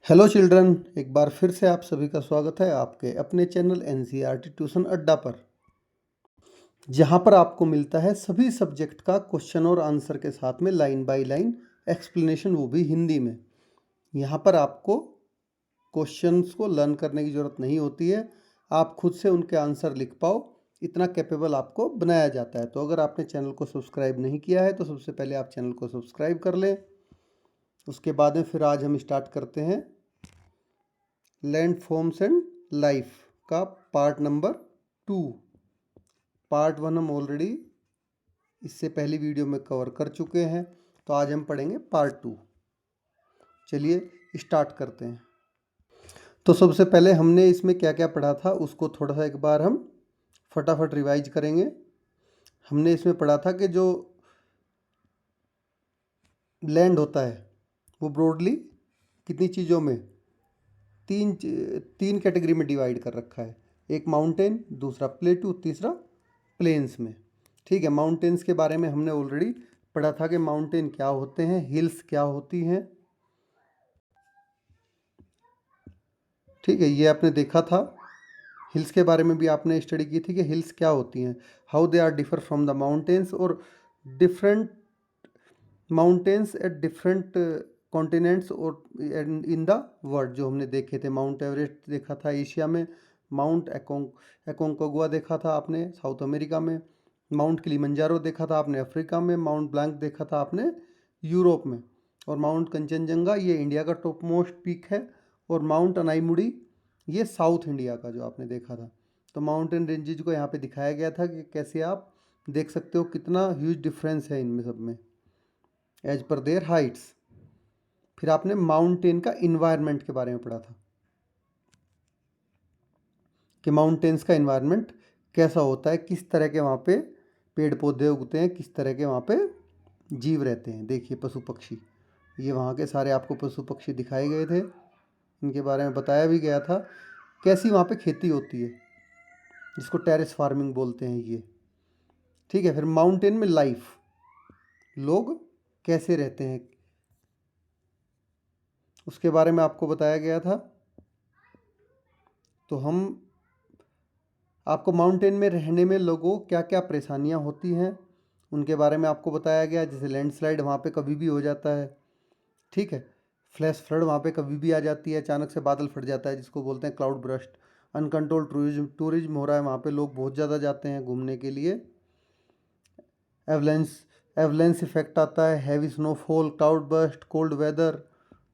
Hello children, एक बार फिर से आप सभी का स्वागत है आपके अपने चैनल एनसीईआरटी ट्यूशन अड्डा पर, जहां पर आपको मिलता है सभी सब्जेक्ट का क्वेश्चन और आंसर के साथ में लाइन बाय लाइन एक्सप्लेनेशन, वो भी हिंदी में। यहां पर आपको क्वेश्चंस को लर्न करने की ज़रूरत नहीं होती है, आप खुद से उनके आंसर लिख पाओ, इतना कैपेबल आपको बनाया जाता है। तो अगर आपने चैनल को सब्सक्राइब नहीं किया है तो सबसे पहले आप चैनल को सब्सक्राइब कर लें। उसके बाद में फिर आज हम स्टार्ट करते हैं लैंड फॉर्म्स एंड लाइफ का पार्ट नंबर 2। पार्ट 1 हम ऑलरेडी इससे पहली वीडियो में कवर कर चुके हैं, तो आज हम पढ़ेंगे पार्ट 2। चलिए स्टार्ट करते हैं। तो सबसे पहले हमने इसमें क्या क्या पढ़ा था उसको थोड़ा सा एक बार हम फटाफट रिवाइज करेंगे। हमने इसमें पढ़ा था कि जो लैंड होता है वो ब्रॉडली कितनी चीज़ों में तीन कैटेगरी में डिवाइड कर रखा है। एक माउंटेन, दूसरा प्लेटू, तीसरा प्लेन्स में। ठीक है, माउंटेन्स के बारे में हमने ऑलरेडी पढ़ा था कि माउंटेन क्या होते हैं, हिल्स क्या होती हैं। ठीक है, ये आपने देखा था। हिल्स के बारे में भी आपने स्टडी की थी कि हिल्स क्या होती हैं, how they are differ from the mountains, और different mountains at different continents और इन द वर्ल्ड जो हमने देखे थे। माउंट एवरेस्ट देखा था एशिया में, माउंट एकोंकागुआ देखा था आपने साउथ अमेरिका में, माउंट किलिमंजारो देखा था आपने अफ्रीका में, माउंट ब्लैंक देखा था आपने यूरोप में, और माउंट कंचनजंगा ये इंडिया का टॉप मोस्ट पीक है, और माउंट अनाईमुड़ी ये साउथ इंडिया का जो आपने देखा था। तो माउंटेन रेंजेज को यहाँ पे दिखाया गया था कि कैसे आप देख सकते हो कितना ह्यूज डिफरेंस है इनमें सब में एज पर देयर हाइट्स। फिर आपने माउंटेन का इन्वायरमेंट के बारे में पढ़ा था कि माउंटेन्स का इन्वायरमेंट कैसा होता है, किस तरह के वहाँ पे पेड़ पौधे उगते हैं, किस तरह के वहाँ पे जीव रहते हैं। देखिए पशु पक्षी, ये वहाँ के सारे आपको पशु पक्षी दिखाए गए थे, इनके बारे में बताया भी गया था कैसी वहाँ पे खेती होती है, जिसको टेरेस फार्मिंग बोलते हैं ये। ठीक है, फिर माउंटेन में लाइफ, लोग कैसे रहते हैं उसके बारे में आपको बताया गया था। तो हम आपको माउंटेन में रहने में लोगों क्या क्या परेशानियां होती हैं उनके बारे में आपको बताया गया। जैसे लैंडस्लाइड वहाँ पे कभी भी हो जाता है, ठीक है, फ्लैश फ्लड वहाँ पे कभी भी आ जाती है, अचानक से बादल फट जाता है जिसको बोलते हैं क्लाउड ब्रस्ट। अनकंट्रोल्ड टूरिज्म हो रहा है वहाँ पे, लोग बहुत ज़्यादा जाते हैं घूमने के लिए। एवलेंस एवलेंस इफेक्ट आता है, heavy snowfall, cloud burst, cold weather.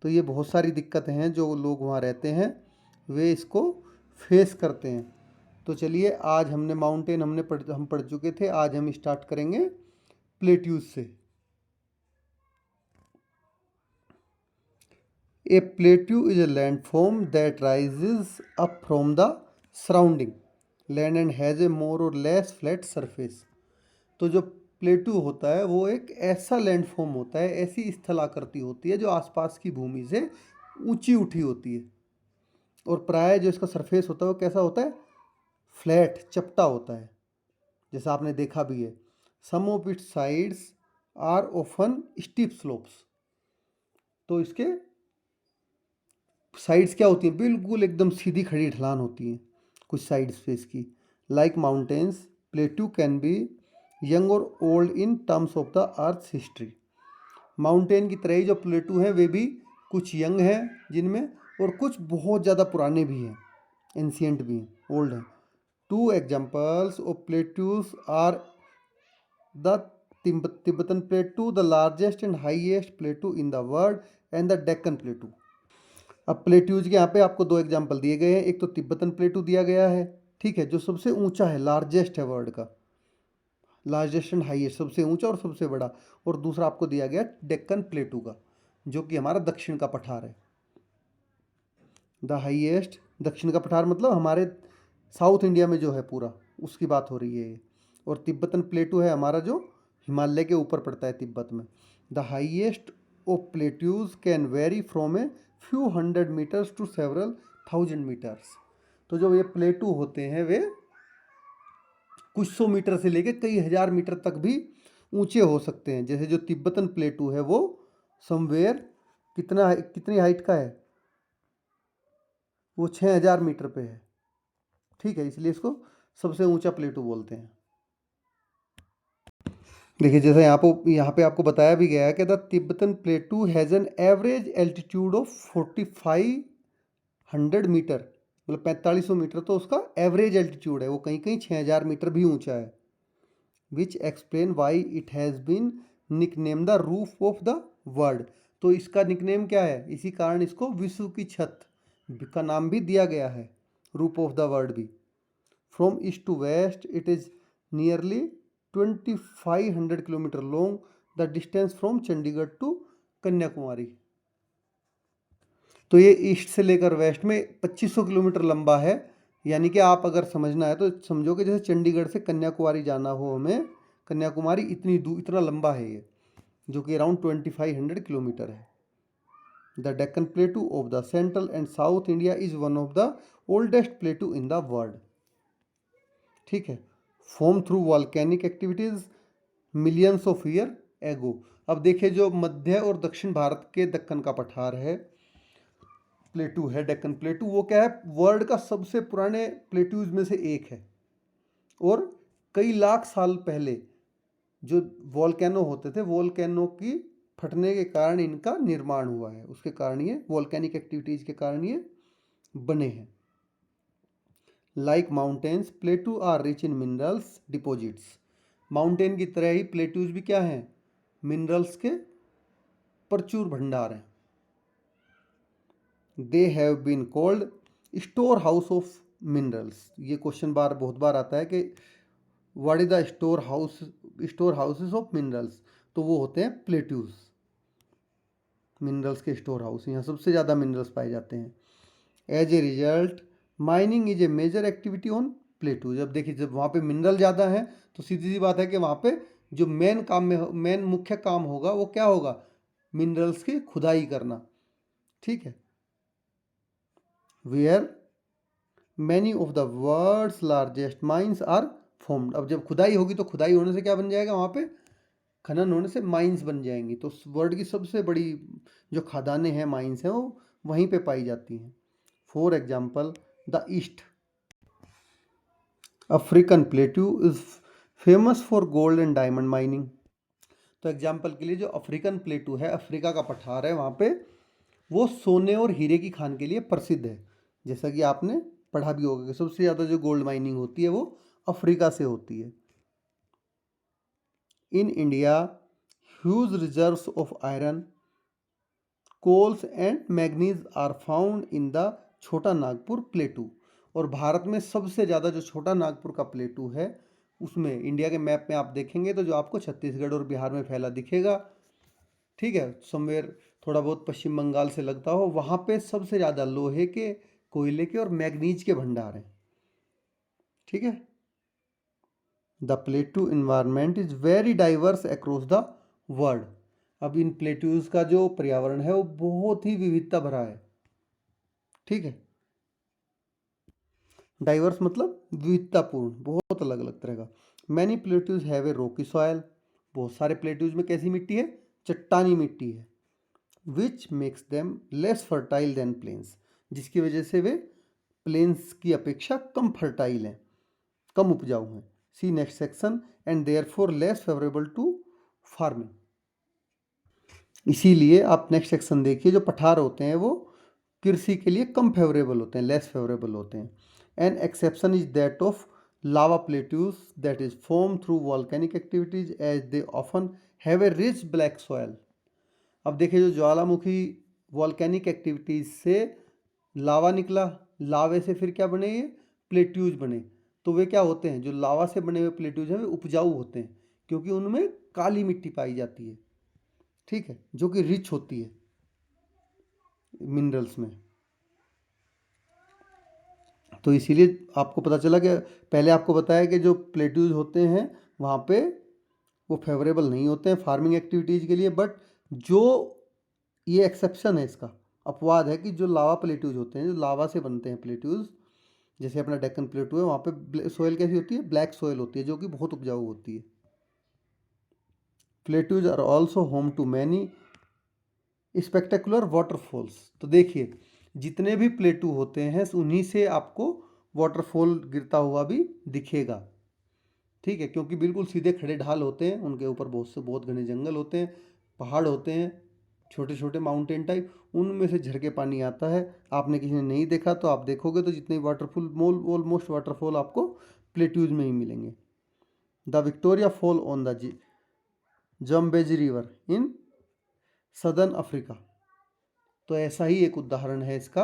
तो ये बहुत सारी दिक्कतें हैं जो लोग वहाँ रहते हैं वे इसको फेस करते हैं। तो चलिए आज हमने माउंटेन हम पढ़ चुके थे, आज हम स्टार्ट करेंगे प्लेट्यूज से। A plateau is a landform that rises up from the surrounding land and has a more और लेस फ्लैट सरफेस। तो जो प्लेट्यू होता है वो एक ऐसा लैंडफॉर्म होता है, ऐसी स्थल आकृति होती है जो आसपास की भूमि से ऊंची उठी होती है, और प्राय जो इसका सरफेस होता है वो कैसा होता है, फ्लैट, चपटा होता है, जैसा आपने देखा भी है। Some of its sides are often steep slopes. तो इसके साइड्स क्या होती है, बिल्कुल एकदम सीधी खड़ी ढलान होती है कुछ साइड्स पे इसकी। Like mountains, plateau can be young और old in terms of the earth history. Mountain की तरह ही जो प्लेट्यू हैं वे भी कुछ यंग हैं जिनमें, और कुछ बहुत ज़्यादा पुराने भी हैं, एंशियंट भी हैं, ओल्ड हैं। Two examples of plateaus are the Tibetan plateau, the largest and highest plateau in the world, and the Deccan plateau. अब प्लेट्यूज के यहाँ पे आपको दो एग्जाम्पल दिए गए हैं। एक तो तिब्बतन प्लेटू दिया गया है, ठीक है, जो सबसे ऊंचा है, लार्जेस्ट है वर्ल्ड का, लार्जेस्ट एंड हाईएस्ट, सबसे ऊंचा और सबसे बड़ा। और दूसरा आपको दिया गया डेक्कन प्लेटू का, जो कि हमारा दक्षिण का पठार है। द हाईएस्ट, दक्षिण का पठार मतलब हमारे साउथ इंडिया में जो है पूरा, उसकी बात हो रही है ये। और तिब्बतन प्लेटू है हमारा जो हिमालय के ऊपर पड़ता है तिब्बत में। The highest of plateaus can vary from a few hundred metres to several thousand metres. तो जो ये प्लेटू होते हैं वे कुछ सौ मीटर से लेकर कई हज़ार मीटर तक भी ऊंचे हो सकते हैं। जैसे जो तिब्बतन प्लेटू है वो समवेयर कितनी हाइट का है, वो 6000 मीटर पे है। ठीक है, इसलिए इसको सबसे ऊंचा प्लेटू बोलते हैं। देखिए जैसे यहाँ पे आपको बताया भी गया है कि the Tibetan plateau has an average altitude of 4500 metre, मतलब 4500 मीटर तो उसका एवरेज एल्टीट्यूड है, वो कहीं कहीं 6000 मीटर भी ऊंचा है। Which explain why it has been nickname the roof of the world. तो इसका निकनेम क्या है, इसी कारण इसको विश्व की छत का नाम भी दिया गया है, रूफ ऑफ द वर्ल्ड भी। From east to west it is nearly 2500 kilometre long, the distance from Chandigarh to Kanyakumari. तो ये ईस्ट से लेकर वेस्ट में 2500 किलोमीटर लंबा है। यानी कि आप अगर समझना है तो समझो कि जैसे चंडीगढ़ से कन्याकुमारी जाना हो हमें, कन्याकुमारी इतनी दूर, इतना लंबा है ये, जो कि अराउंड 2500 किलोमीटर है। The Deccan प्लेटू of the central and south India is one of the oldest प्लेटू in the world. ठीक है, form through volcanic activities millions of year ago. अब देखिए जो मध्य और दक्षिण भारत के दक्कन का पठार है, प्लेटू है, डेक्कन प्लेटू, वो क्या है, वर्ल्ड का सबसे पुराने प्लेटूज में से एक है। और कई लाख साल पहले जो वॉल्केनो होते थे, वॉल्केनो की फटने के कारण इनका निर्माण हुआ है, उसके कारण ये वॉल्केनिक एक्टिविटीज के कारण ये बने हैं। Like mountains plateau are rich in minerals deposits. Mountain की तरह ही प्लेटूज भी क्या हैं, मिनरल्स के प्रचुर भंडार हैं। They have been called store house of minerals. ये क्वेश्चन बहुत बार आता है कि what is the store houses of minerals. तो वो होते हैं प्लेट्यूज, मिनरल्स के स्टोर हाउस, यहाँ सबसे ज़्यादा मिनरल्स पाए जाते हैं। As a result mining is a major activity on plateaus. अब देखिए जब वहाँ पे मिनरल ज़्यादा है तो सीधी सी बात है कि वहाँ पे जो मेन मुख्य काम होगा वो क्या होगा, मिनरल्स की खुदाई करना। ठीक है, where many of the world's largest mines are formed. अब जब खुदाई होगी तो खुदाई होने से क्या बन जाएगा, वहाँ पे खनन होने से माइंस बन जाएंगी। तो वर्ल्ड की सबसे बड़ी जो खदानें हैं, माइंस हैं, वो वहीं पे पाई जाती हैं। For example the east African plateau is famous for gold and diamond mining. तो एग्जाम्पल के लिए जो अफ्रीकन प्लेटू है, अफ्रीका का पठार है, वहाँ पे वो सोने और हीरे की खान के लिए प्रसिद्ध है। जैसा कि आपने पढ़ा भी होगा कि सबसे ज़्यादा जो गोल्ड माइनिंग होती है वो अफ्रीका से होती है। In India huge reserves of iron, coals and manganese are found in the Chota Nagpur प्लेटू। और भारत में सबसे ज़्यादा जो छोटा नागपुर का प्लेटू है, उसमें इंडिया के मैप में आप देखेंगे तो जो आपको छत्तीसगढ़ और बिहार में फैला दिखेगा, ठीक है, समवेयर थोड़ा बहुत पश्चिम बंगाल से लगता हो, वहाँ पे सबसे ज़्यादा लोहे के, कोयले के और मैग्नीज के भंडार हैं। ठीक है, the प्लेटू environment is very diverse across the world. अब इन प्लेट्यूज का जो पर्यावरण है वो बहुत ही विविधता भरा है। ठीक है, डाइवर्स मतलब विविधतापूर्ण, बहुत अलग अलग तरह का। Many plateaus have a Rocky soil. बहुत सारे प्लेट्यूज में कैसी मिट्टी है, चट्टानी मिट्टी है। Which makes them less fertile than plains, जिसकी वजह से वे प्लेन्स की अपेक्षा कम फर्टाइल हैं, कम उपजाऊ हैं। See next section and there for less favourable to farming. इसीलिए आप नेक्स्ट सेक्शन देखिए, जो पठार होते हैं वो कृषि के लिए कम फेवरेबल होते हैं, लेस फेवरेबल होते हैं। An exception is that of lava plateaus that is form through volcanic activities as they often have a rich black soil. अब देखिए जो ज्वालामुखी वॉल्केनिक एक्टिविटीज से लावा निकला, लावे से फिर क्या बने, ये प्लेट्यूज बने। तो वे क्या होते हैं, जो लावा से बने हुए प्लेट्यूज हैं वे उपजाऊ होते हैं, क्योंकि उनमें काली मिट्टी पाई जाती है। ठीक है, जो कि रिच होती है मिनरल्स में। तो इसीलिए आपको पता चला कि पहले आपको बताया कि जो प्लेट्यूज होते हैं वहाँ पे वो फेवरेबल नहीं होते हैं फार्मिंग एक्टिविटीज़ के लिए। बट जो ये एक्सेप्शन है, इसका अपवाद है कि जो लावा प्लेट्यूज होते हैं, जो लावा से बनते हैं प्लेट्यूज, जैसे अपना डेक्कन प्लेटू है, वहाँ पे सोयल कैसी होती है, ब्लैक सोयल होती है, जो कि बहुत उपजाऊ होती है। Plateaus are also home to many spectacular waterfalls. तो देखिए जितने भी प्लेटू होते हैं उन्हीं से आपको वाटरफॉल गिरता हुआ भी दिखेगा, ठीक है, क्योंकि बिल्कुल सीधे खड़े ढाल होते हैं, उनके ऊपर बहुत घने जंगल होते हैं, पहाड़ होते हैं, छोटे छोटे माउंटेन टाइप, उनमें से झरके पानी आता है। आपने किसी ने नहीं देखा तो आप देखोगे तो जितने वाटरफॉल ऑलमोस्ट वाटरफॉल आपको प्लेट्यूज में ही मिलेंगे। The Victoria fall on the Zambezi river in southern Africa, तो ऐसा ही एक उदाहरण है इसका,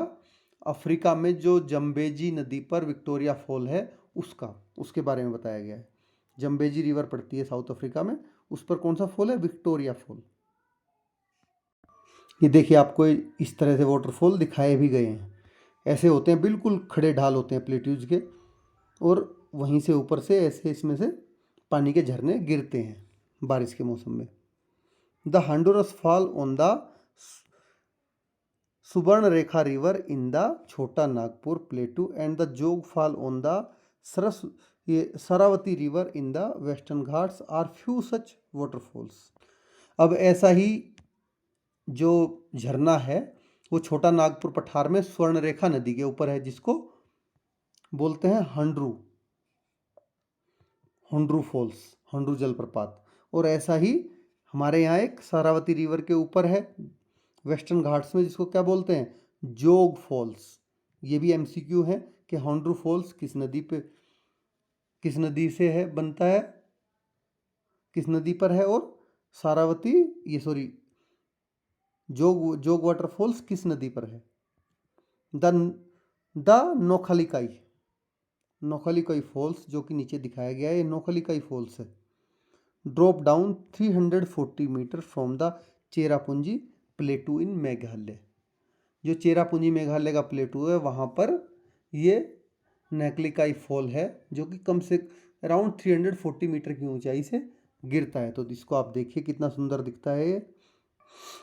अफ्रीका में जो जम्बेजी नदी पर विक्टोरिया फॉल है उसके बारे में बताया गया है। जम्बेजी रिवर पड़ती है साउथ अफ्रीका में, उस पर कौन सा फॉल है? Victoria fall. ये देखिए आपको इस तरह से वाटरफॉल दिखाए भी गए हैं, ऐसे होते हैं, बिल्कुल खड़े ढाल होते हैं प्लेट्यूज के, और वहीं से ऊपर से ऐसे इसमें से पानी के झरने गिरते हैं बारिश के मौसम में। The Hundru fall on the Suvarnarekha river in the Chota Nagpur plateau and the Jog fall on the Sharavati river in the western Ghats are few such waterfalls. अब ऐसा ही जो झरना है वो छोटा नागपुर पठार में स्वर्ण रेखा नदी के ऊपर है, जिसको बोलते हैं हंड्रू फॉल्स, हंड्रू जलप्रपात। और ऐसा ही हमारे यहाँ एक शरावती रिवर के ऊपर है वेस्टर्न घाट्स में, जिसको क्या बोलते हैं? जोग फॉल्स। ये भी एमसीक्यू है कि हंड्रू फॉल्स किस नदी से है, बनता है, किस नदी पर है, और जोग वाटरफॉल्स किस नदी पर है? द नोखलिकाई फॉल्स, जो कि नीचे दिखाया गया है, ये नोखलिकाई फॉल्स है। Drop down 340 metre from the Cherrapunji plateau in Meghalaya. जो चेरापूंजी मेघालय का प्लेटू है वहाँ पर ये नोखलिकाई फॉल है, जो कि कम से अराउंड 340 मीटर की ऊंचाई से गिरता है। तो इसको आप देखिए कितना सुंदर दिखता है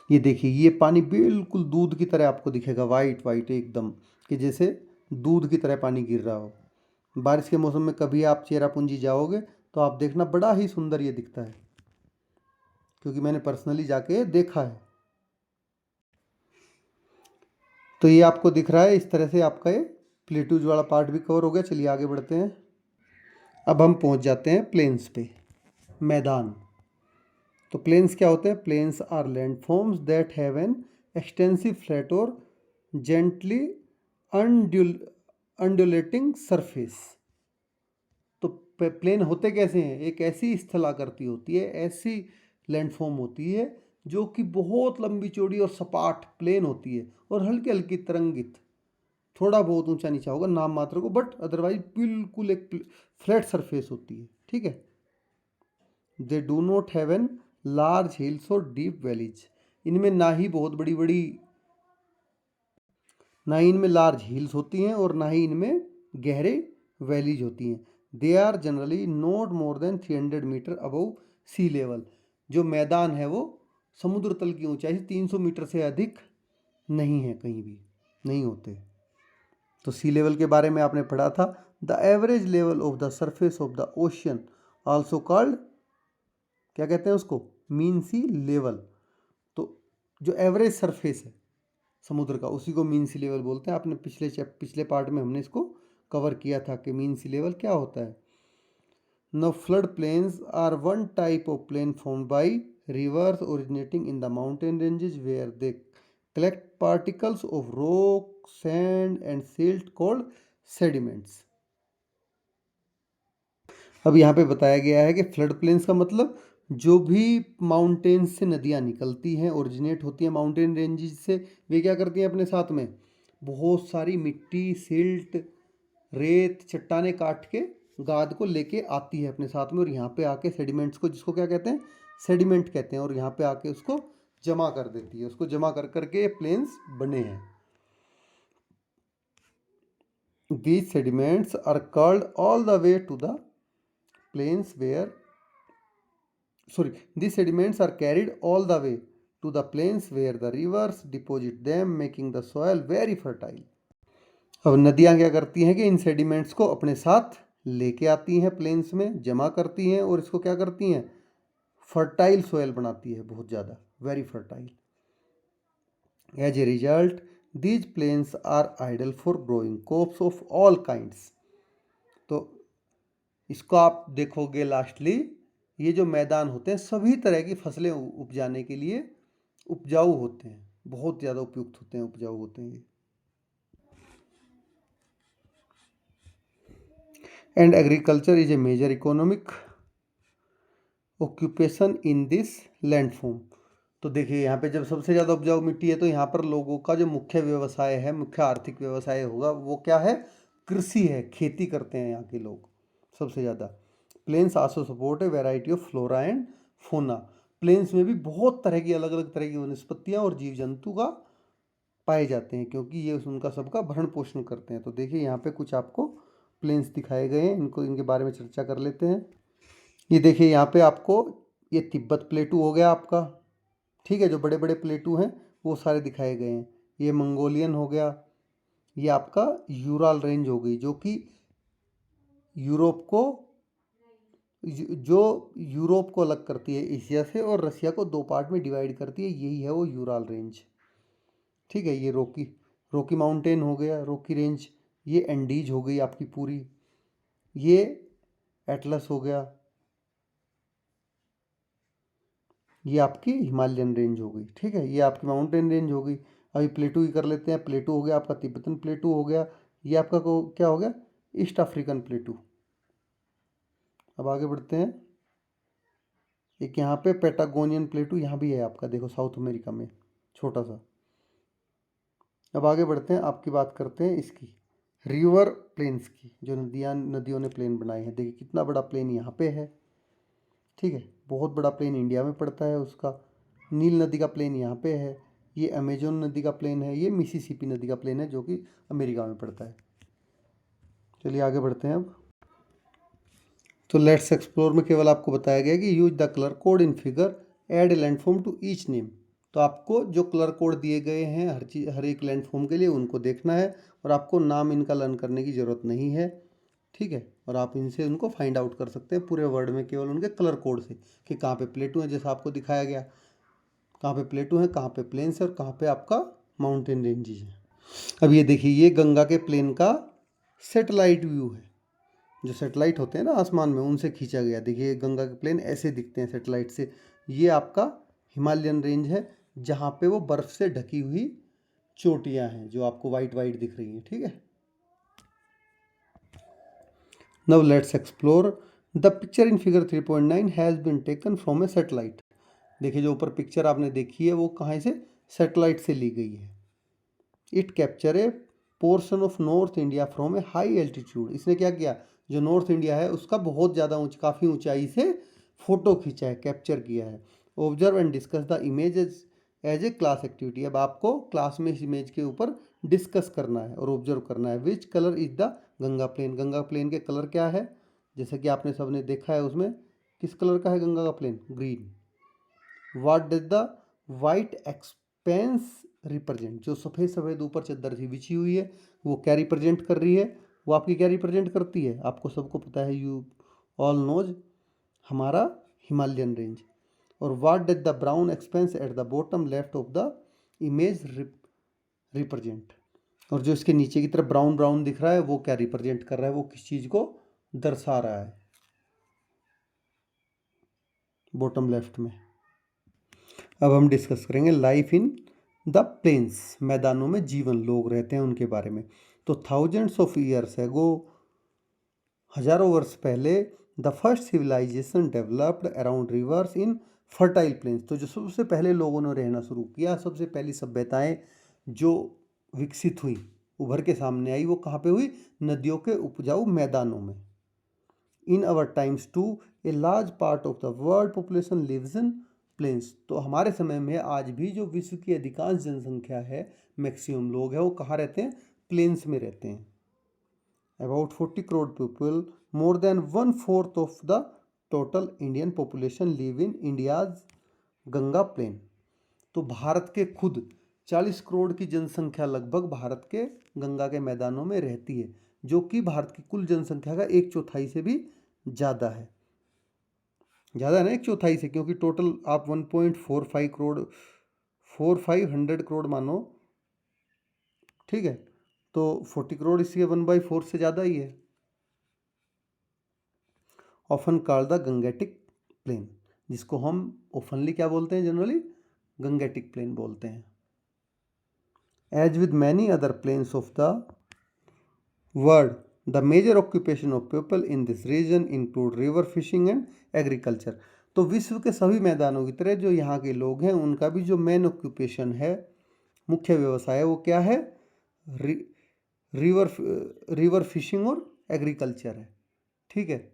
ये देखिए, ये पानी बिल्कुल दूध की तरह आपको दिखेगा, वाइट वाइट एकदम, कि जैसे दूध की तरह पानी गिर रहा हो। बारिश के मौसम में कभी आप चेरापूंजी जाओगे तो आप देखना, बड़ा ही सुंदर ये दिखता है, क्योंकि मैंने पर्सनली जाके देखा है। तो ये आपको दिख रहा है, इस तरह से आपका ये प्लेटूज वाला पार्ट भी कवर हो गया। चलिए आगे बढ़ते हैं। अब हम पहुंच जाते हैं प्लेन्स पे, मैदान। तो प्लेन्स क्या होते हैं? Plains are landforms that have an extensive flat और जेंटली अंडुलेटिंग सरफेस। तो प्लेन होते कैसे हैं? एक ऐसी स्थलाकृति होती है, ऐसी लैंडफॉर्म होती है जो कि बहुत लंबी चौड़ी और सपाट प्लेन होती है, और हल्की हल्की तरंगित, थोड़ा बहुत ऊंचा नीचा होगा नाम मात्र को, बट अदरवाइज बिल्कुल एक फ्लैट सरफेस होती है, ठीक है। They do not have an large hills और डीप वैलीज। इनमें ना ही इनमें लार्ज हिल्स होती हैं और ना ही इनमें गहरे वैलीज होती हैं। They are generally not more than 300 metre above sea level. जो मैदान है वो समुद्र तल की ऊंचाई 300 मीटर से अधिक नहीं है, कहीं भी नहीं होते। तो सी लेवल के बारे में आपने पढ़ा था, the average level of the surface of the ocean also called, क्या कहते हैं उसको? मीन सी लेवल। तो जो एवरेज सरफेस है समुद्र का, उसी को मीन सी लेवल बोलते हैं। आपने पिछले पार्ट में हमने इसको कवर किया था कि मीन सी लेवल क्या होता है। Now flood plains are one type of plain formed by rivers originating in the mountain ranges where they collect particles of rock, sand and silt called sediments. अब यहाँ पे बताया गया है कि फ्लड प्लेन्स का मतलब जो भी माउंटेन्स से नदियाँ निकलती हैं, ओरिजिनेट होती हैं माउंटेन रेंजेस से, वे क्या करती हैं अपने साथ में बहुत सारी मिट्टी, सिल्ट, रेत, चट्टाने काट के गाद को लेके आती है अपने साथ में, और यहाँ पे आके सेडिमेंट्स को, जिसको क्या कहते हैं? सेडिमेंट कहते हैं, और यहाँ पे आके उसको जमा कर देती है। उसको जमा कर करके प्लेन्स बने हैं। These sediments are curled all the way to the plains where these sediments are carried all the way to the plains where the rivers deposit them, making the soil very fertile. अब नदियाँ क्या करती हैं कि इन sediments को अपने साथ लेके आती हैं, प्लेन्स में जमा करती हैं, और इसको क्या करती हैं? फर्टाइल सोयल बनाती है, बहुत ज़्यादा, very fertile. As a result these plains are ideal for growing crops of all kinds. तो इसको आप देखोगे लास्टली, ये जो मैदान होते हैं सभी तरह की फसलें उपजाने के लिए उपजाऊ होते हैं, बहुत ज़्यादा उपयुक्त होते हैं, उपजाऊ होते हैं ये। And agriculture is a major economic occupation in this landform. तो देखिए यहाँ पे जब सबसे ज़्यादा उपजाऊ मिट्टी है तो यहाँ पर लोगों का जो मुख्य व्यवसाय है, मुख्य आर्थिक व्यवसाय होगा वो क्या है? कृषि है, खेती करते हैं यहाँ के लोग सबसे ज़्यादा। Plains also support a variety of flora and fauna. प्लेन्स में भी बहुत तरह की अलग अलग तरह की वनस्पतियाँ और जीव जंतु का पाए जाते हैं, क्योंकि ये उनका सबका भरण पोषण करते हैं। तो देखिए यहाँ पे कुछ आपको प्लेन्स दिखाए गए हैं, इनको इनके बारे में चर्चा कर लेते हैं। ये देखिए यहाँ पे आपको ये तिब्बत प्लेटू हो गया आपका, ठीक है, जो बड़े बड़े प्लेटू हैं वो सारे दिखाए गए हैं। ये मंगोलियन हो गया, ये आपका यूराल रेंज हो गई, जो कि यूरोप को जो यूरोप को अलग करती है एशिया से और रसिया को दो पार्ट में डिवाइड करती है, यही है वो यूराल रेंज, ठीक है। ये रॉकी रॉकी माउंटेन हो गया, रॉकी रेंज। ये एंडीज हो गई आपकी पूरी। ये एटलस हो गया, ये आपकी हिमालयन रेंज हो गई, ठीक है। ये आपकी माउंटेन रेंज हो गई। अभी प्लेटू ही कर लेते हैं। प्लेटू हो गया आपका तिब्बतन प्लेटू हो गया। ये आपका को क्या हो गया? East African प्लेटू। अब आगे बढ़ते हैं। एक यहाँ पे पेटागोनियन प्लेटू यहाँ भी है आपका, देखो साउथ अमेरिका में छोटा सा। अब आगे बढ़ते हैं, आपकी बात करते हैं इसकी रिवर प्लेन्स की, जो नदियों ने प्लेन बनाए हैं। देखिए कितना बड़ा प्लेन यहाँ पे है, ठीक है। बहुत बड़ा प्लेन इंडिया में पड़ता है उसका। नील नदी का प्लेन यहाँ पे है। ये अमेजोन नदी का प्लेन है। ये मिसिसिपी नदी का प्लेन है जो कि अमेरिका में पड़ता है। चलिए आगे बढ़ते हैं अब। तो लेट्स एक्सप्लोर में केवल आपको बताया गया कि use the colour code in figure, add a landform to each name. तो आपको जो कलर कोड दिए गए हैं हर एक लैंडफॉर्म के लिए उनको देखना है, और आपको नाम इनका लर्न करने की ज़रूरत नहीं है, ठीक है। और आप इनसे उनको फाइंड आउट कर सकते हैं पूरे वर्ड में केवल उनके कलर कोड से, कि कहाँ पे प्लेटू है, जैसा आपको दिखाया गया, कहाँ पे प्लेटू है, कहाँ पे प्लेन्स है और कहाँ पे आपका माउंटेन रेंजेस है। अब ये देखिए, ये गंगा के प्लेन का सेटेलाइट व्यू है। जो सेटेलाइट होते हैं ना आसमान में, उनसे खींचा गया। देखिए गंगा के प्लेन ऐसे दिखते हैं सेटेलाइट से। ये आपका हिमालयन रेंज है, जहाँ पे वो बर्फ़ से ढकी हुई चोटियाँ हैं जो आपको वाइट वाइट दिख रही हैं, ठीक है। Now let's explore. The picture in figure 3.9 has been taken from a satellite. देखिए जो ऊपर पिक्चर आपने देखी है वो कहाँ से? सेटेलाइट से ली गई है। It capture A portion of north India from A high altitude. इसने क्या किया? जो नॉर्थ इंडिया है उसका बहुत ज़्यादा काफ़ी ऊंचाई से फोटो खींचा है, कैप्चर किया है। Observe and discuss the image as a class activity. अब आपको क्लास में इस इमेज के ऊपर डिस्कस करना है और ऑब्जर्व करना है। Which colour is the Ganga plain? Ganga plain के कलर क्या है? जैसे कि आपने सबने देखा है, उसमें किस कलर का है गंगा का plain? Green. What does the white expanse represent? जो सफ़ेद सफ़ेद ऊपर चद्दर सी बिछी हुई है वो क्या रिप्रेजेंट कर रही है? वो आपकी क्या रिप्रेजेंट करती है? आपको सबको पता है, यू ऑल नोज, हमारा हिमालयन रेंज। और what does the brown expense at the bottom left of the image represent? और जो इसके नीचे की तरफ ब्राउन ब्राउन दिख रहा है वो क्या रिप्रेजेंट कर रहा है? वो किस चीज़ को दर्शा रहा है बॉटम लेफ्ट में? अब हम डिस्कस करेंगे लाइफ इन द प्लेन्स, मैदानों में जीवन, लोग रहते हैं उनके बारे में। तो थाउजेंड्स ऑफ ईयर्स एगो, हजारों वर्ष पहले, the first civilisation developed around rivers in fertile plains. तो जो सबसे पहले लोगों ने रहना शुरू किया, सबसे पहली सभ्यताएं जो विकसित हुई, उभर के सामने आई, वो कहाँ पे हुई? नदियों के उपजाऊ मैदानों में। In our times to a large part of the world population lives in plains. तो हमारे समय में आज भी जो विश्व की अधिकांश जनसंख्या है, मैक्सिमम लोग हैं, वो कहाँ रहते हैं? प्लेन्स में रहते हैं। About 40 crore people, more than 1/4 of the total Indian population live in India's Ganga plain. तो भारत के खुद 40 करोड़ की जनसंख्या लगभग भारत के गंगा के मैदानों में रहती है, जो कि भारत की कुल जनसंख्या का 1/4 से भी ज़्यादा है। ज़्यादा है ना 1/4 से, क्योंकि टोटल आप 1.45 करोड़ 4500 करोड़ मानो ठीक है, तो 40 करोड़ इसके 1/4 से ज़्यादा ही है। Often called the Gangetic plain, जिसको हम ओफनली क्या बोलते हैं, जनरली गंगेटिक प्लेन बोलते हैं। As with many other plains of the world, the major occupation of people in this region include river fishing and agriculture. तो विश्व के सभी मैदानों की तरह जो यहाँ के लोग हैं, उनका भी जो मेन ऑक्यूपेशन है, मुख्य व्यवसाय है, वो क्या है, रिवर फिशिंग और एग्रीकल्चर है। ठीक है,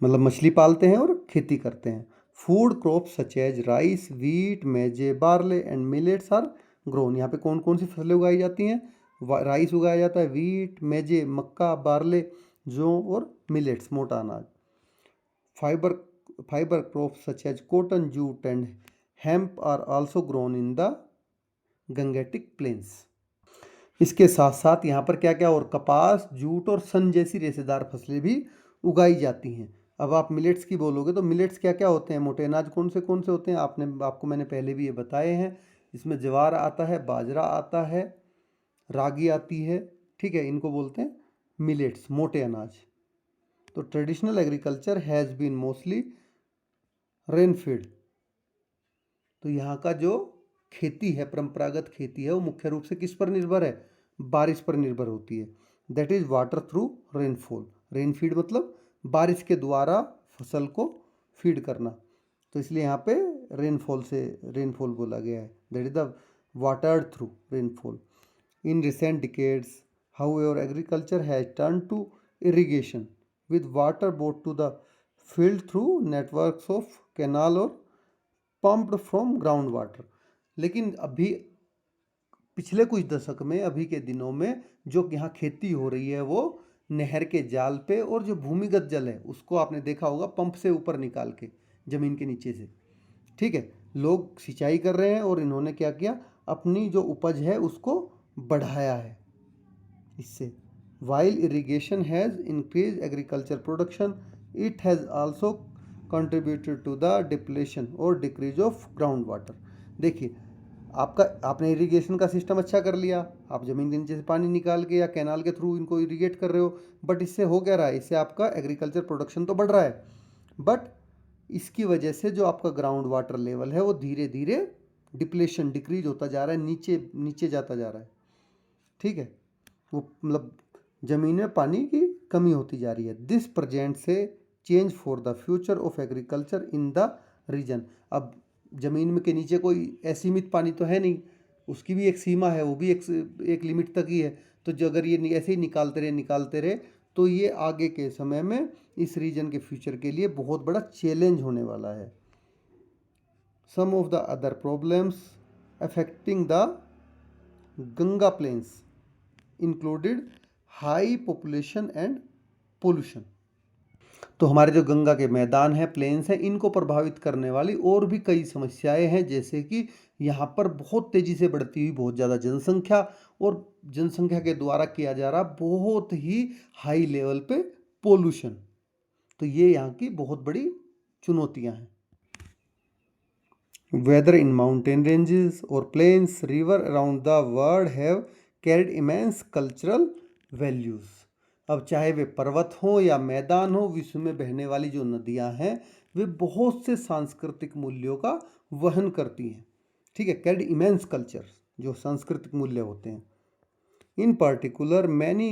मतलब मछली पालते हैं और खेती करते हैं। Food crops such as rice, wheat, maize, barley and millets are grown. यहाँ पे कौन कौन सी फसलें उगाई जाती हैं, राइस उगाया जाता है, वीट, मेजे, मक्का, बार्ले, जौ और मिलेट्स, मोटा अनाज। Fibre fibre crops such as cotton, jute and hemp are also grown in the Gangetic plains. इसके साथ साथ यहाँ पर क्या क्या और कपास, जूट और सन जैसी रेशेदार फसलें भी उगाई जाती हैं। अब आप मिलेट्स की बोलोगे तो मिलेट्स क्या क्या होते हैं, मोटे अनाज कौन से होते हैं, आपको मैंने पहले भी ये बताए हैं। इसमें ज्वार आता है, बाजरा आता है, रागी आती है। ठीक है, इनको बोलते हैं मिलेट्स, मोटे अनाज। तो traditional agriculture has been mostly rainfed. तो यहाँ का जो खेती है, परंपरागत खेती है, वो मुख्य रूप से किस पर निर्भर है, बारिश पर निर्भर होती है। That is water through rainfall. Rainfed मतलब बारिश के द्वारा फसल को फीड करना, तो इसलिए यहाँ पे रेनफॉल बोला गया है। That is the water through rainfall. In recent decades however agriculture has turn to irrigation with water brought to the field through networks of canal और पम्प्ड फ्रॉम ग्राउंड वाटर। लेकिन अभी पिछले कुछ दशक में, अभी के दिनों में जो यहाँ खेती हो रही है, वो नहर के जाल पे, और जो भूमिगत जल है उसको आपने देखा होगा पंप से ऊपर निकाल के ज़मीन के नीचे से। ठीक है, लोग सिंचाई कर रहे हैं और इन्होंने क्या किया, अपनी जो उपज है उसको बढ़ाया है इससे। While irrigation has increase agriculture production, it has also contributed to the depletion और डिक्रीज ऑफ ग्राउंड वाटर। देखिए, आपने इरिगेशन का सिस्टम अच्छा कर लिया, आप ज़मीन के नीचे से पानी निकाल के या कैनाल के थ्रू इनको इरिगेट कर रहे हो, बट इससे हो क्या रहा है, इससे आपका एग्रीकल्चर प्रोडक्शन तो बढ़ रहा है, बट इसकी वजह से जो आपका ग्राउंड वाटर लेवल है वो धीरे धीरे डिप्लेशन, डिक्रीज होता जा रहा है, नीचे नीचे जाता जा रहा है। ठीक है, वो मतलब ज़मीन में पानी की कमी होती जा रही है। This presents change for the future of agriculture in the region. अब ज़मीन में के नीचे कोई असीमित पानी तो है नहीं, उसकी भी एक सीमा है, वो भी एक लिमिट तक ही है। तो जो अगर ये ऐसे ही निकालते रहे तो ये आगे के समय में इस रीजन के फ्यूचर के लिए बहुत बड़ा चैलेंज होने वाला है। Some of the other problems affecting the Ganga plains included high population and pollution. तो हमारे जो गंगा के मैदान हैं, प्लेन्स हैं, इनको प्रभावित करने वाली और भी कई समस्याएं हैं, जैसे कि यहाँ पर बहुत तेज़ी से बढ़ती हुई बहुत ज़्यादा जनसंख्या, और जनसंख्या के द्वारा किया जा रहा बहुत ही हाई लेवल पे पोल्यूशन। तो ये यहाँ की बहुत बड़ी चुनौतियाँ हैं। वेदर इन माउंटेन रेंजेस और plains, river around the world have carried immense cultural values. अब चाहे वे पर्वत हो या मैदान हो, विश्व में बहने वाली जो नदियां हैं वे बहुत से सांस्कृतिक मूल्यों का वहन करती हैं। ठीक है, कैरिड इमेंस कल्चर, जो सांस्कृतिक मूल्य होते हैं। इन particular many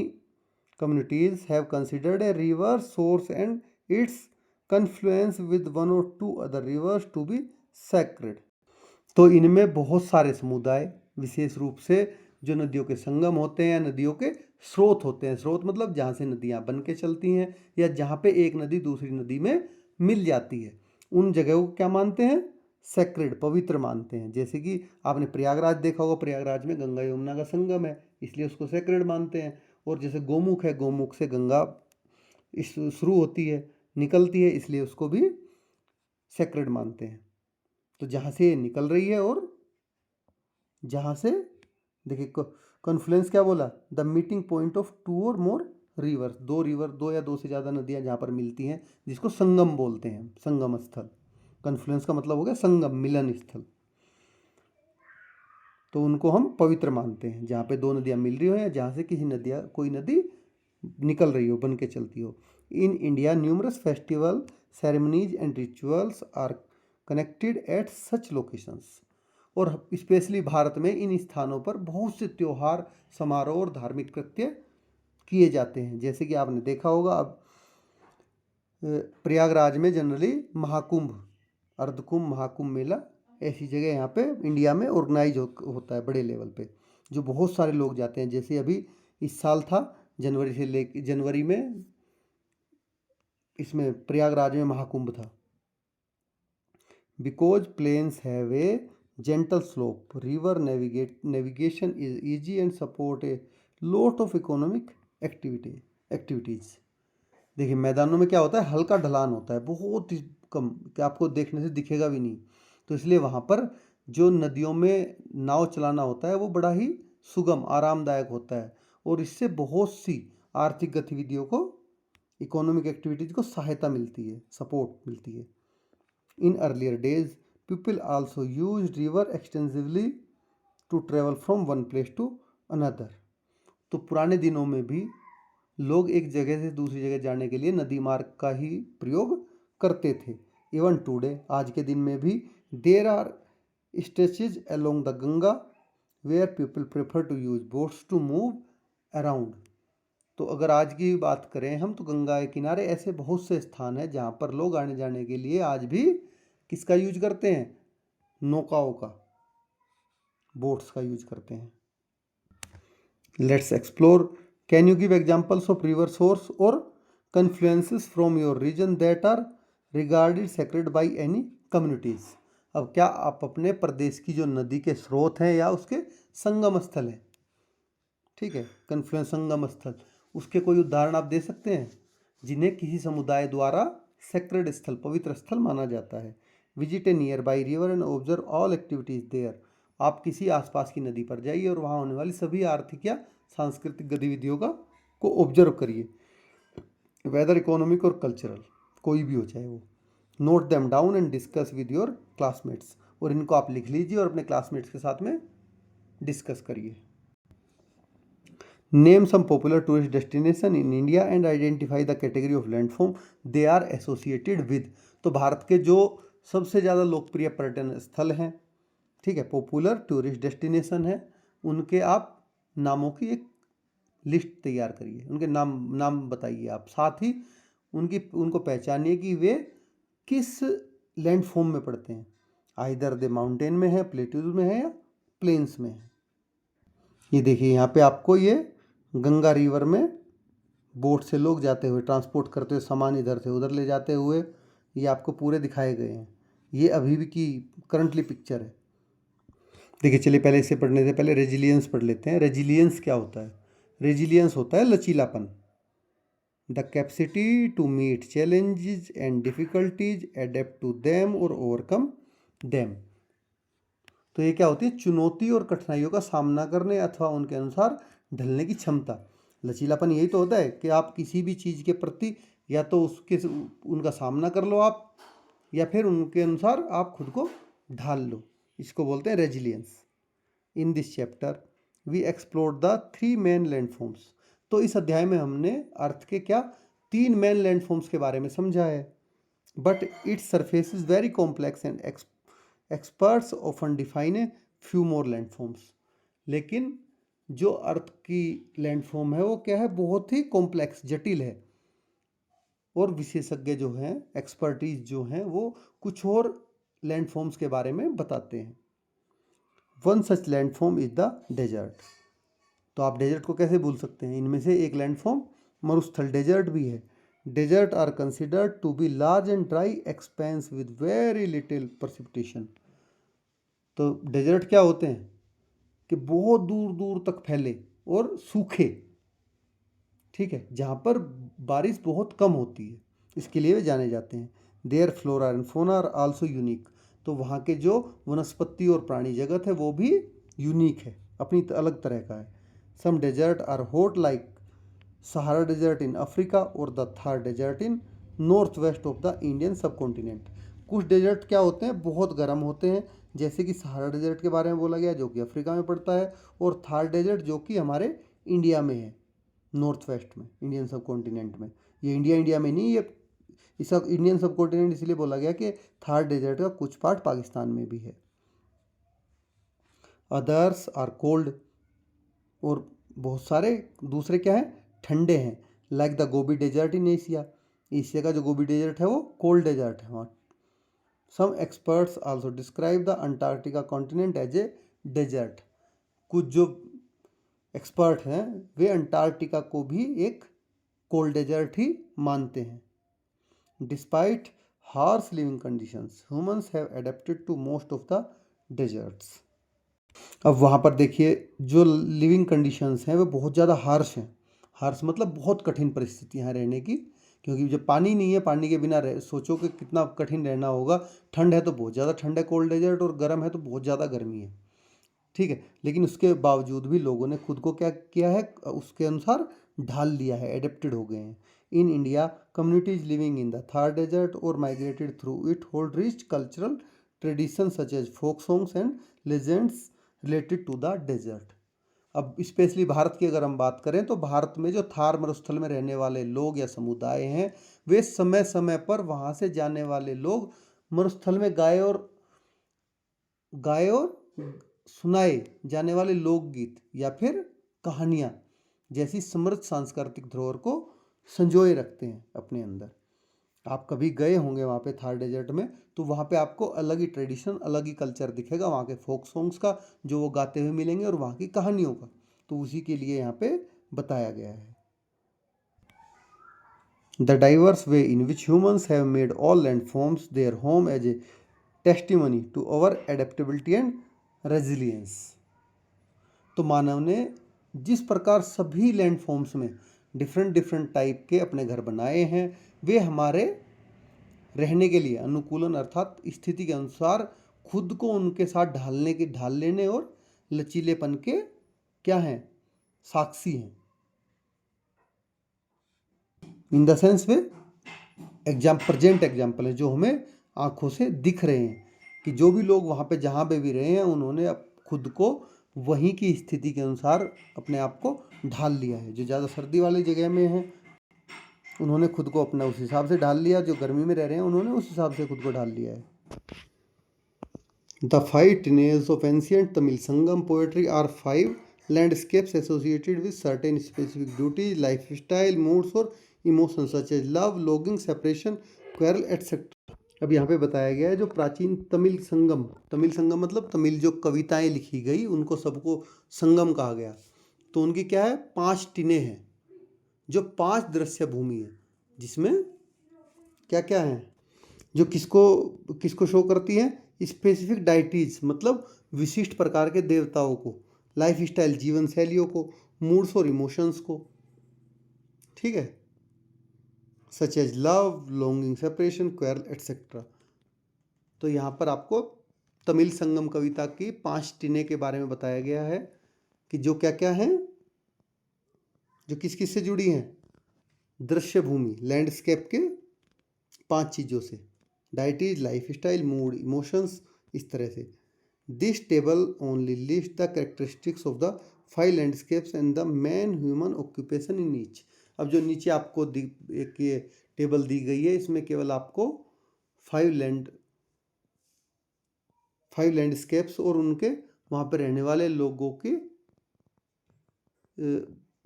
communities have considered a river source and its confluence with one or two other rivers to be sacred। तो इनमें बहुत सारे समुदाय, विशेष रूप से जो नदियों के संगम होते हैं, नदियों के स्रोत होते हैं, स्रोत मतलब जहाँ से नदियाँ बन के चलती हैं या जहाँ पे एक नदी दूसरी नदी में मिल जाती है, उन जगहों को क्या मानते हैं, सेक्रेड, पवित्र मानते हैं। जैसे कि आपने प्रयागराज देखा होगा, प्रयागराज में गंगा यमुना का संगम है, इसलिए उसको सेक्रेड मानते हैं। और जैसे गोमुख है, गोमुख से गंगा शुरू होती है, निकलती है, इसलिए उसको भी सेक्रेड मानते हैं। तो जहाँ से ये निकल रही है और जहाँ से, देखिए कॉन्फ्लुएंस क्या बोला, the meeting point of two और मोर रिवर, दो या दो से ज़्यादा नदियाँ जहाँ पर मिलती हैं, जिसको संगम बोलते हैं, संगम स्थल। कॉन्फ्लुएंस का मतलब हो गया संगम, मिलन स्थल। तो उनको हम पवित्र मानते हैं, जहाँ पे दो नदियाँ मिल रही हो या जहाँ से कोई नदी निकल रही हो, बन के चलती हो। In India numerous festival, ceremonies and rituals are connected at such locations. और स्पेशली भारत में इन स्थानों पर बहुत से त्योहार, समारोह और धार्मिक कृत्य किए जाते हैं। जैसे कि आपने देखा होगा, अब प्रयागराज में जनरली महाकुंभ, अर्धकुंभ, महाकुंभ मेला, ऐसी जगह यहाँ पे इंडिया में ऑर्गेनाइज होता है बड़े लेवल पे, जो बहुत सारे लोग जाते हैं। जैसे अभी इस साल था, जनवरी में इसमें प्रयागराज में महाकुंभ था। Because plains have a gentle slope, river navigation is easy and support a lot of economic activities। देखिए मैदानों में क्या होता है, हल्का ढलान होता है, बहुत ही कम, कि आपको देखने से दिखेगा भी नहीं। तो इसलिए वहाँ पर जो नदियों में नाव चलाना होता है वो बड़ा ही सुगम, आरामदायक होता है, और इससे बहुत सी आर्थिक गतिविधियों को, इकोनॉमिक एक्टिविटीज़ को सहायता मिलती है, सपोर्ट मिलती है। In earlier days people also used river extensively to travel from one place to another। तो पुराने दिनों में भी लोग एक जगह से दूसरी जगह जाने के लिए नदी मार्ग का ही प्रयोग करते थे। इवन टुडे, आज के दिन में भी, there are stretches along the Ganga where people prefer to use boats to move around. तो अगर आज की बात करें हम, तो गंगा के किनारे ऐसे बहुत से स्थान हैं जहाँ पर लोग आने जाने के लिए आज भी किसका यूज करते हैं, नौकाओं का, बोट्स का यूज करते हैं। Let's explore, can you give examples of river source और confluences from your region that are regarded sacred by any communities. अब क्या आप अपने प्रदेश की जो नदी के स्रोत हैं या उसके संगम स्थल हैं, ठीक है, कन्फ्लुएंस, संगम स्थल, उसके कोई उदाहरण आप दे सकते हैं जिन्हें किसी समुदाय द्वारा सेक्रेड स्थल, पवित्र स्थल माना जाता है। Visit a nearby river and observe all activities there. आप किसी आसपास की नदी पर जाइए और वहाँ होने वाली सभी आर्थिक या सांस्कृतिक गतिविधियों को ऑब्जर्व करिए, वेदर, इकोनॉमिक और कल्चरल, कोई भी हो चाहे वो। Note them down and discuss with your classmates, और इनको आप लिख लीजिए और अपने क्लासमेट्स के साथ में डिस्कस करिए। Name some popular tourist destination in India and identify the category of landform they are associated with. तो भारत के जो सबसे ज़्यादा लोकप्रिय पर्यटन स्थल हैं, ठीक है, पॉपुलर टूरिस्ट डेस्टिनेशन है, उनके आप नामों की एक लिस्ट तैयार करिए, उनके नाम बताइए आप, साथ ही उनको पहचानिए कि वे किस लैंडफॉर्म में पड़ते हैं, आइदर दे माउंटेन में है, प्लेट्यूज में है या प्लेन्स में है। ये देखिए यहाँ पे आपको ये गंगा रिवर में बोट से लोग जाते हुए, ट्रांसपोर्ट करते हुए सामान इधर से उधर ले जाते हुए, ये आपको पूरे दिखाए गए हैं। ये अभी भी की करंटली पिक्चर है। देखिए चलिए पहले इसे पढ़ने से पहले रेजिलियंस पढ़ लेते हैं। रेजिलियंस क्या होता है? रेजिलियंस होता है लचीलापन, the capacity to meet challenges and difficulties, adapt to them और ओवरकम देम। तो ये क्या होती है? चुनौती और कठिनाइयों का सामना करने अथवा उनके अनुसार ढलने की क्षमता। लचीलापन यही तो होता है कि आप किसी भी चीज़ के प्रति या तो उनका सामना कर लो आप, या फिर उनके अनुसार आप खुद को ढाल लो, इसको बोलते हैं resilience. In this chapter we explore the 3 main landforms. तो इस अध्याय में हमने अर्थ के क्या 3 मेन लैंडफॉर्म्स के बारे में समझा है। But its surface is very complex and experts often define a few more landforms. लेकिन जो अर्थ की लैंडफॉर्म है वो क्या है? बहुत ही कॉम्प्लेक्स, जटिल है, और विशेषज्ञ जो हैं, एक्सपर्टीज जो हैं, वो कुछ और लैंडफॉर्म्स के बारे में बताते हैं। One such landform is the desert. तो आप डेजर्ट को कैसे भूल सकते हैं? इनमें से एक लैंडफॉर्म मरुस्थल डेजर्ट भी है। Desert are considered to be large and dry expanse with very little precipitation. तो डेजर्ट क्या होते हैं? कि बहुत दूर दूर तक फैले और सूखे, ठीक है, जहाँ पर बारिश बहुत कम होती है, इसके लिए वे जाने जाते हैं। Their flora and fauna are also unique. तो वहाँ के जो वनस्पति और प्राणी जगत है वो भी यूनिक है, अपनी अलग तरह का है। Some desert are hot like Sahara desert in Africa और the Thar desert in north west of the Indian subcontinent. कुछ डेजर्ट क्या होते हैं? बहुत गर्म होते हैं, जैसे कि सहारा डेजर्ट के बारे में बोला गया जो कि अफ्रीका में पड़ता है, और थार डेजर्ट जो कि हमारे इंडिया में है, नॉर्थ वेस्ट में, इंडियन सब कॉन्टिनेंट में। ये इंडिया में नहीं, ये इस सब इंडियन सब कॉन्टिनेंट इसलिए बोला गया कि थार डेजर्ट का कुछ पार्ट पाकिस्तान में भी है। अदर्स आर कोल्ड, और बहुत सारे दूसरे क्या हैं, ठंडे हैं। Like the Gobi desert in Asia, Asia का जो गोबी डेजर्ट है वो कोल्ड डेजर्ट है वहाँ। Some experts also describe the Antarctica continent as a desert. कुछ जो एक्सपर्ट हैं वे अंटार्कटिका को भी एक कोल्ड डेजर्ट ही मानते हैं। Despite harsh living conditions, humans have adapted to most of the deserts. अब वहाँ पर देखिए जो लिविंग कंडीशंस हैं वो बहुत ज़्यादा हार्श हैं। हार्श मतलब बहुत कठिन परिस्थितियाँ हैं रहने की, क्योंकि जब पानी नहीं है, पानी के बिना सोचो कि कितना कठिन रहना होगा। ठंड है तो बहुत ज़्यादा ठंड है कोल्ड डेजर्ट, और गर्म है तो बहुत ज़्यादा गर्मी है, ठीक है। लेकिन उसके बावजूद भी लोगों ने खुद को क्या किया है, उसके अनुसार ढाल लिया है, एडेप्टेड हो गए हैं। In India communities living in the Thar desert और migrated through it hold rich cultural tradition such as folk songs and legends related to the desert. अब स्पेशली भारत की अगर हम बात करें तो भारत में जो थार मरुस्थल में रहने वाले लोग या समुदाय हैं, वे समय समय पर वहाँ से जाने वाले लोग मरुस्थल में गाए और सुनाए जाने वाले लोकगीत या फिर कहानियाँ जैसी समृद्ध सांस्कृतिक धरोहर को संजोए रखते हैं अपने अंदर। आप कभी गए होंगे वहाँ पे थार डेजर्ट में, तो वहाँ पे आपको अलग ही ट्रेडिशन, अलग ही कल्चर दिखेगा वहाँ के फोक सॉन्ग्स का जो वो गाते हुए मिलेंगे, और वहाँ की कहानियों का। तो उसी के लिए यहाँ पे बताया गया है। The diverse way in which humans have made all land forms their home as a testimony to our adaptability and resilience. तो मानव ने जिस प्रकार सभी लैंड फॉर्म्स में डिफरेंट डिफरेंट टाइप के अपने घर बनाए हैं, वे हमारे रहने के लिए अनुकूलन अर्थात स्थिति के अनुसार खुद को उनके साथ ढाल लेने और लचीलेपन के क्या हैं, साक्षी हैं। In the sense way present example है जो हमें आंखों से दिख रहे हैं कि जो भी लोग वहाँ पे जहाँ पे भी रहे हैं उन्होंने खुद को वहीं की स्थिति के अनुसार अपने आप को ढाल लिया है। जो ज़्यादा सर्दी वाली जगह में है उन्होंने खुद को अपना उस हिसाब से ढाल लिया, जो गर्मी में रह रहे हैं उन्होंने उस हिसाब से खुद को ढाल लिया है। The 5 tales of ancient Tamil Sangam poetry are 5 landscapes associated with certain specific duties, lifestyle, moods और emotions such as love, longing, separation, quarrel, etc. अब यहाँ पे बताया गया है जो प्राचीन तमिल संगम मतलब तमिल जो कविताएं लिखी गई उनको सबको संगम कहा गया। तो उनकी क्या है, 5 टिने हैं जो 5 दृश्य भूमि है, जिसमें क्या क्या है, जो किसको शो करती हैं, स्पेसिफिक डाइटीज मतलब विशिष्ट प्रकार के देवताओं को, लाइफ स्टाइल जीवन शैलियों को, मूड्स और इमोशंस को, ठीक है, such as love, longing, separation, quarrel et cetera. तो यहाँ पर आपको तमिल संगम कविता की 5 टिने के बारे में बताया गया है कि जो क्या क्या हैं, जो किस किस से जुड़ी हैं, दृश्य भूमि लैंडस्केप के 5 चीज़ों से, deities, life style, mood, emotions, इस तरह से। This table only list the characteristics of the 5 landscapes and the main human occupation in each. अब जो नीचे आपको एक ये टेबल दी गई है, इसमें केवल आपको 5 लैंडस्केप्स और उनके वहाँ पर रहने वाले लोगों के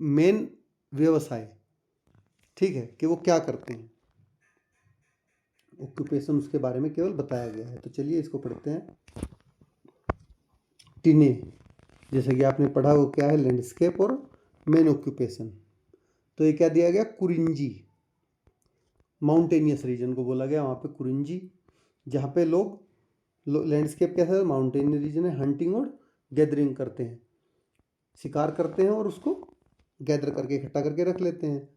मेन व्यवसाय, ठीक है, कि वो क्या करते हैं, ऑक्यूपेशन उसके बारे में केवल बताया गया है। तो चलिए इसको पढ़ते हैं। टिने, जैसे कि आपने पढ़ा वो क्या है, लैंडस्केप और मेन ऑक्यूपेशन। तो ये क्या दिया गया, कुरिंजी, माउंटेनियस रीजन को बोला गया, वहाँ पे कुरिंजी, जहाँ पे लोग लैंडस्केप कैसा है, माउंटेन रीजन है, हंटिंग और गैदरिंग करते हैं, शिकार करते हैं और उसको गैदर करके इकट्ठा करके रख लेते हैं।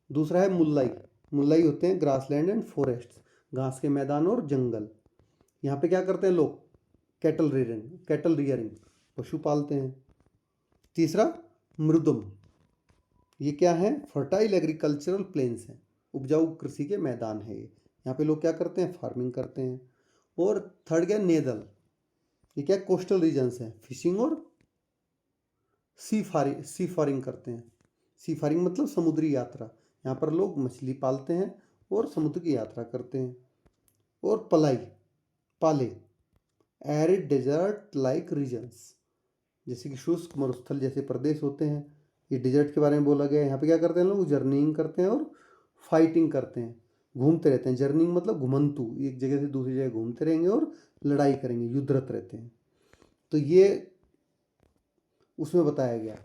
दूसरा है मुल्लाई होते हैं ग्रासलैंड एंड फॉरेस्ट, घास के मैदान और जंगल। यहाँ पे क्या करते हैं लोग, कैटल रियरिंग, पशु पालते हैं। तीसरा मृदम, ये क्या है, फर्टाइल एग्रीकल्चरल प्लेन्स हैं, उपजाऊ कृषि के मैदान है ये, यहाँ पे लोग क्या करते हैं, फार्मिंग करते हैं। और थर्ड क्या, नेदल, ये क्या कोस्टल रीजन्स हैं, फिशिंग और सी फारिंग करते हैं। सी फारिंग मतलब समुद्री यात्रा, यहाँ पर लोग मछली पालते हैं और समुद्र की यात्रा करते हैं। और पाले एरिड डेजर्ट लाइक रीजन्स, जैसे कि शुष्क मरुस्थल जैसे प्रदेश होते हैं, ये डेजर्ट के बारे में बोला गया है। यहाँ पे क्या करते हैं लोग, जर्निंग करते हैं और फाइटिंग करते हैं, घूमते रहते हैं। जर्निंग मतलब घुमंतु, एक जगह से दूसरी जगह घूमते रहेंगे और लड़ाई करेंगे, युद्धरत रहते हैं। तो ये उसमें बताया गया,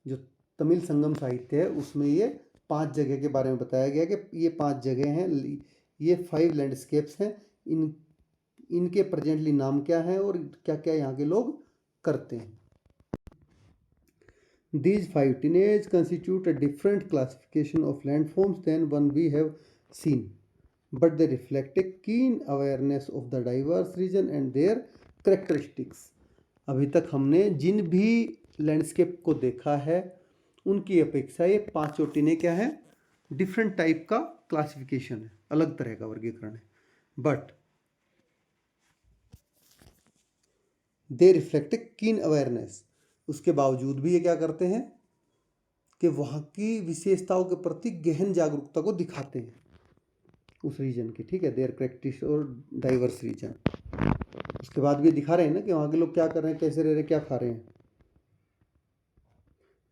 जो तमिल संगम साहित्य है उसमें ये 5 जगह के बारे में बताया गया कि ये 5 जगह हैं, ये 5 लैंडस्केप्स हैं, इनके प्रेजेंटली नाम क्या हैं और क्या क्या यहाँ के लोग करते हैं। These 5 tonnage constitute a different classification of landforms than one we have seen, but they reflect a keen awareness of the diverse region and their characteristics. अभी तक हमने जिन भी लैंडस्केप को देखा है उनकी अपेक्षा ये 5 चोटिने क्या है, डिफरेंट टाइप का क्लासिफिकेशन है, अलग तरह का वर्गीकरण है। बट दे रिफ्लेक्ट ए कीन अवेयरनेस, उसके बावजूद भी ये क्या करते हैं कि वहाँ की विशेषताओं के प्रति गहन जागरूकता को दिखाते हैं उस रीजन की, ठीक है। देयर प्रैक्टिस और डाइवर्स रीजन, उसके बाद भी दिखा रहे हैं ना कि वहाँ के लोग क्या कर रहे हैं, कैसे रह रहे हैं, क्या खा रहे हैं।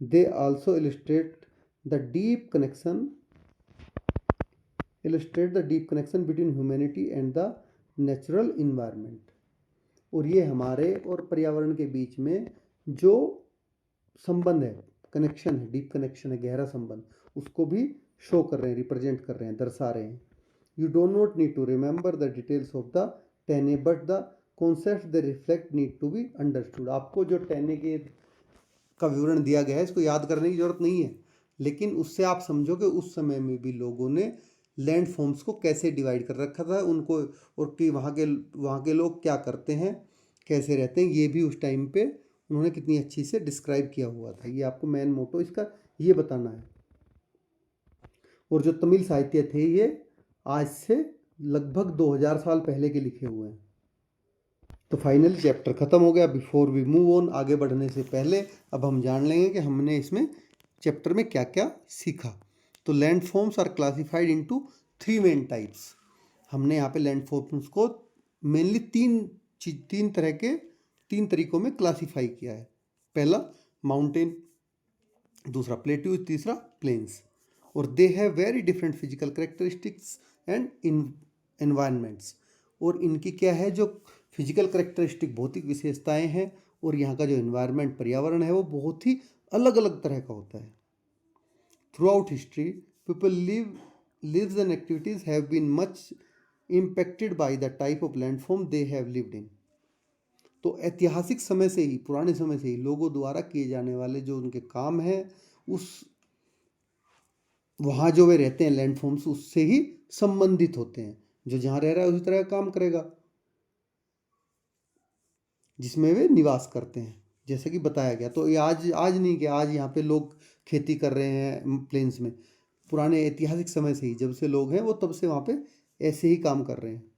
They also illustrate the deep connection between humanity and the natural environment, और ये हमारे और पर्यावरण के बीच में जो संबंध है, कनेक्शन है, डीप कनेक्शन है, गहरा संबंध, उसको भी शो कर रहे हैं, रिप्रेजेंट कर रहे हैं, दर्शा रहे हैं। You do not need to remember the details of the टेने but the concept they reflect need to be understood. आपको जो टेने के का विवरण दिया गया है इसको याद करने की जरूरत नहीं है, लेकिन उससे आप समझो कि उस समय में भी लोगों ने लैंड फॉर्म्स को कैसे डिवाइड कर रखा था उनको, और कि वहाँ के लोग क्या करते हैं, कैसे रहते हैं, ये भी उस टाइम पे उन्होंने कितनी अच्छी से डिस्क्राइब किया हुआ था। ये आपको मेन मोटो इसका ये बताना है। और जो तमिल साहित्य थे ये आज से लगभग 2000 साल पहले के लिखे हुए हैं। तो फाइनली चैप्टर ख़त्म हो गया। बिफोर वी मूव ऑन, आगे बढ़ने से पहले अब हम जान लेंगे कि हमने इसमें चैप्टर में क्या क्या सीखा। तो land forms are classified into 3 main types. हमने यहाँ पे लैंड फॉर्म्स को मेनली तीन तरीकों में क्लासीफाई किया है। पहला माउंटेन, दूसरा प्लेट्यू, तीसरा प्लेन्स। और they have very different physical characteristics and environments. और इनकी क्या है, जो फिजिकल करेक्टरिस्टिक, भौतिक विशेषताएं हैं, और यहाँ का जो एनवायरनमेंट, पर्यावरण है, वो बहुत ही अलग अलग तरह का होता है। Through out history people lives and activities have been much impacted by the type of landform they have lived in. तो ऐतिहासिक समय से ही, पुराने समय से ही लोगों द्वारा किए जाने वाले जो उनके काम हैं, उस वहाँ जो वे रहते हैं लैंडफॉर्म्स, उससे ही संबंधित होते हैं। जो जहाँ रह रहा है उसी तरह का काम करेगा जिसमें वे निवास करते हैं, जैसे कि बताया गया। तो ये आज नहीं कि आज यहाँ पे लोग खेती कर रहे हैं प्लेन्स में, पुराने ऐतिहासिक समय से ही, जब से लोग हैं वो तब से वहाँ पे ऐसे ही काम कर रहे हैं।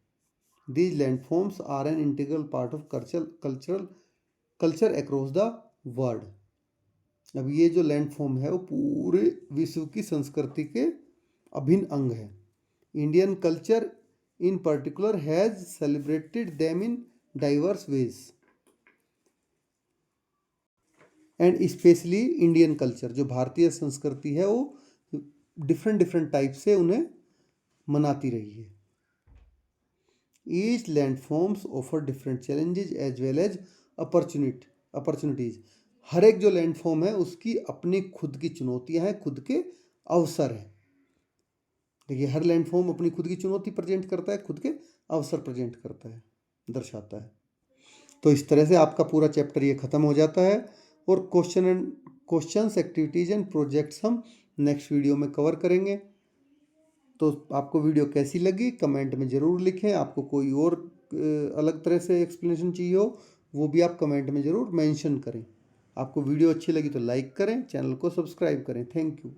These landforms are an integral part of culture across the world. अब ये जो लैंडफॉर्म है वो पूरे विश्व की संस्कृति के अभिन्न अंग है। Indian culture in particular has celebrated them in diverse ways, and specially Indian culture, जो भारतीय संस्कृति है वो डिफरेंट टाइप से उन्हें मनाती रही है। Each landforms offer different challenges as well as opportunities. हर एक जो लैंडफॉर्म है उसकी अपनी खुद की चुनौतियां हैं, खुद के अवसर हैं। देखिए, हर लैंडफॉर्म अपनी खुद की चुनौती प्रेजेंट करता है, खुद के अवसर प्रेजेंट करता है, दर्शाता है। तो इस तरह से आपका पूरा चैप्टर ये ख़त्म हो जाता है। और क्वेश्चंस, एक्टिविटीज़ एंड प्रोजेक्ट्स हम नेक्स्ट वीडियो में कवर करेंगे। तो आपको वीडियो कैसी लगी कमेंट में ज़रूर लिखें। आपको कोई और अलग तरह से एक्सप्लेनेशन चाहिए हो वो भी आप कमेंट में ज़रूर मेंशन करें। आपको वीडियो अच्छी लगी तो लाइक करें, चैनल को सब्सक्राइब करें। Thank you.